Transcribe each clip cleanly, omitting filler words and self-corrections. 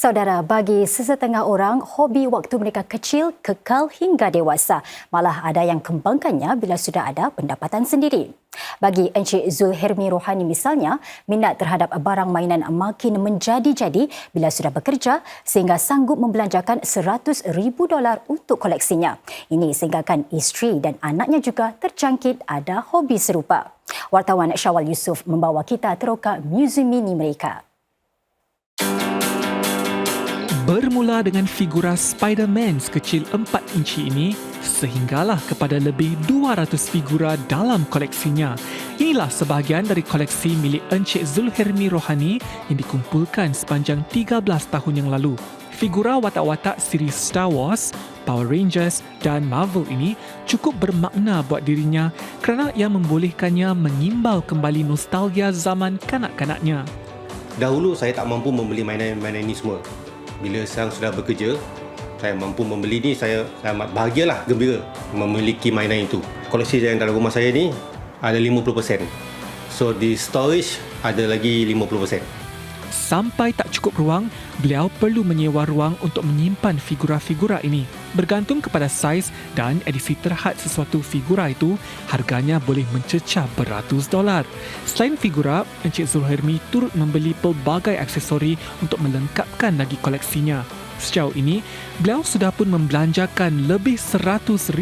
Saudara, bagi sesetengah orang, hobi waktu mereka kecil kekal hingga dewasa. Malah ada yang kembangkannya bila sudah ada pendapatan sendiri. Bagi Encik Zulhermi Rohani misalnya, minat terhadap barang mainan makin menjadi-jadi bila sudah bekerja sehingga sanggup membelanjakan $100,000 untuk koleksinya. Ini sehinggakan isteri dan anaknya juga terjangkit ada hobi serupa. Wartawan Syawal Yusof membawa kita teroka muzium mini mereka. Bermula dengan figura Spider-Man sekecil 4 inci ini, sehinggalah kepada lebih 200 figura dalam koleksinya. Inilah sebahagian dari koleksi milik Encik Zulhermi Rohani yang dikumpulkan sepanjang 13 tahun yang lalu. Figura watak-watak siri Star Wars, Power Rangers dan Marvel ini cukup bermakna buat dirinya kerana ia membolehkannya mengimbau kembali nostalgia zaman kanak-kanaknya. Dahulu saya tak mampu membeli mainan-mainan ini semua. Bila sekarang sudah bekerja, saya mampu membeli ni, saya amat bahagialah, gembira memiliki mainan itu. Koleksi yang dalam rumah saya ni ada 50%. So di storage ada lagi 50%. Sampai tak cukup ruang, beliau perlu menyewa ruang untuk menyimpan figura-figura ini. Bergantung kepada saiz dan edisi terhad sesuatu figura itu, harganya boleh mencecah beratus dolar. Selain figura, Encik Zulhermi turut membeli pelbagai aksesori untuk melengkapkan lagi koleksinya. Sejauh ini, beliau sudah pun membelanjakan lebih $100,000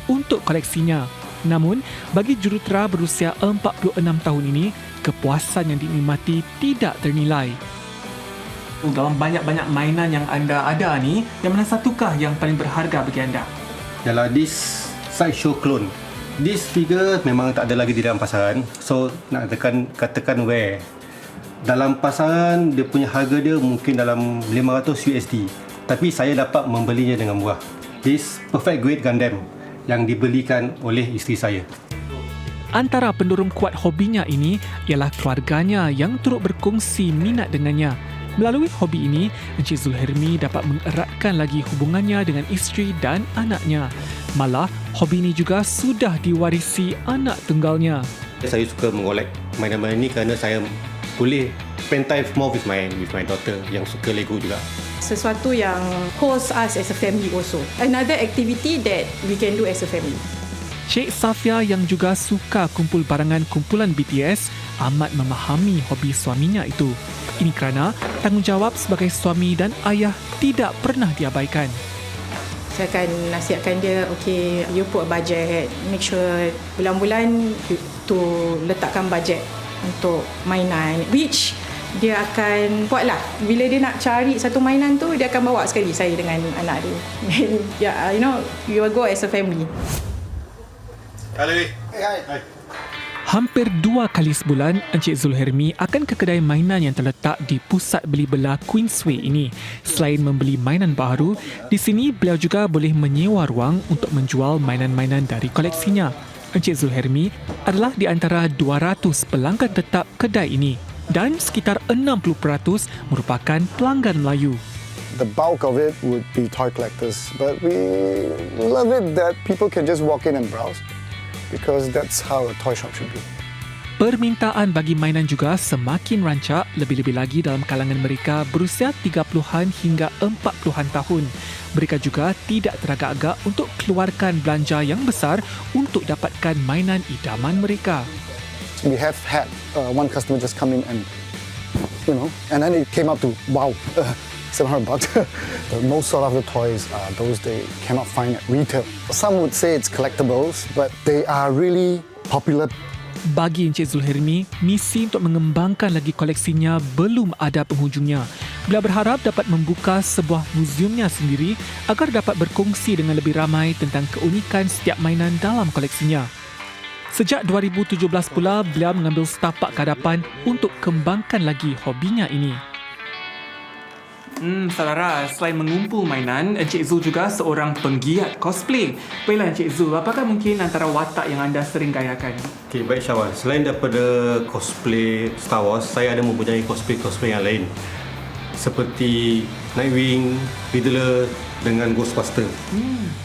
untuk koleksinya. Namun, bagi jurutera berusia 46 tahun ini, kepuasan yang dinikmati tidak ternilai. Dalam banyak-banyak mainan yang anda ada ni, yang mana satukah yang paling berharga bagi anda? Ialah this sideshow clone. This figure memang tak ada lagi di dalam pasaran. So nak katakan where. Dalam pasaran dia punya harga dia mungkin dalam $500. Tapi saya dapat membelinya dengan murah. This perfect grade Gundam yang dibelikan oleh isteri saya. Antara pendorong kuat hobinya ini ialah keluarganya yang turut berkongsi minat dengannya. Melalui hobi ini, Encik Zulhermi dapat mengeratkan lagi hubungannya dengan isteri dan anaknya. Malah, hobi ini juga sudah diwarisi anak tunggalnya. Saya suka mengolek mainan-mainan ini kerana saya boleh spend time more with my daughter yang suka Lego juga. Sesuatu yang holds us as a family also. Another activity that we can do as a family. Cik Safia yang juga suka kumpul barangan kumpulan BTS amat memahami hobi suaminya itu. Ini kerana tanggungjawab sebagai suami dan ayah tidak pernah diabaikan. Saya akan nasihatkan dia, okay, you put a budget, make sure bulan-bulan to letakkan budget untuk mainan, which dia akan buatlah. Bila dia nak cari satu mainan tu, dia akan bawa sekali saya dengan anak dia. Yeah, you know, you will go as a family. Hello. Hai. Hampir 2 kali sebulan, Encik Zulhermi akan ke kedai mainan yang terletak di pusat beli belah Queensway ini. Selain membeli mainan baru, di sini beliau juga boleh menyewa ruang untuk menjual mainan-mainan dari koleksinya. Encik Zulhermi adalah di antara 200 pelanggan tetap kedai ini dan sekitar 60% merupakan pelanggan Melayu. The bulk of it would be toy collectors, but we love it that people can just walk in and browse. Because that's how a toy shop should be. Permintaan bagi mainan juga semakin rancak, lebih-lebih lagi dalam kalangan mereka berusia 30-an hingga 40-an tahun. Mereka juga tidak teragak-agak untuk keluarkan belanja yang besar untuk dapatkan mainan idaman mereka. We have had one customer just come in and, and then it came up to, wow, $700. Most of the toys are those they cannot find at retail. Some would say it's collectibles, but they are really popular. Bagi Encik Zulhermi, misi untuk mengembangkan lagi koleksinya belum ada penghujungnya. Beliau berharap dapat membuka sebuah muziumnya sendiri agar dapat berkongsi dengan lebih ramai tentang keunikan setiap mainan dalam koleksinya. Sejak 2017 pula, beliau mengambil setapak ke hadapan untuk kembangkan lagi hobinya ini. Saudara, selain mengumpul mainan, Encik Zul juga seorang penggiat cosplay. Baiklah Encik Zul, apakah mungkin antara watak yang anda sering gayakan? Okay, baik Syawal. Selain daripada cosplay Star Wars, saya ada mempunyai cosplay yang lain. Seperti Nightwing, Riddler dengan Ghostbuster.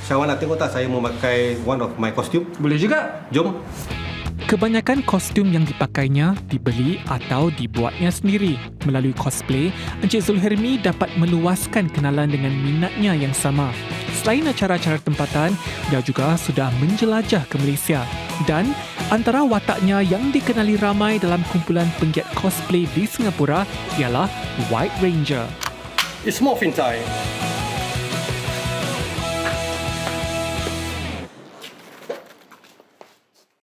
Syawal nak tengok tak saya memakai one of my costume? Boleh juga. Jom. Kebanyakan kostum yang dipakainya dibeli atau dibuatnya sendiri. Melalui cosplay, Encik Zulhermi dapat meluaskan kenalan dengan minatnya yang sama. Selain acara-acara tempatan, dia juga sudah menjelajah ke Malaysia. Dan antara wataknya yang dikenali ramai dalam kumpulan penggiat cosplay di Singapura ialah White Ranger. It's morphin time.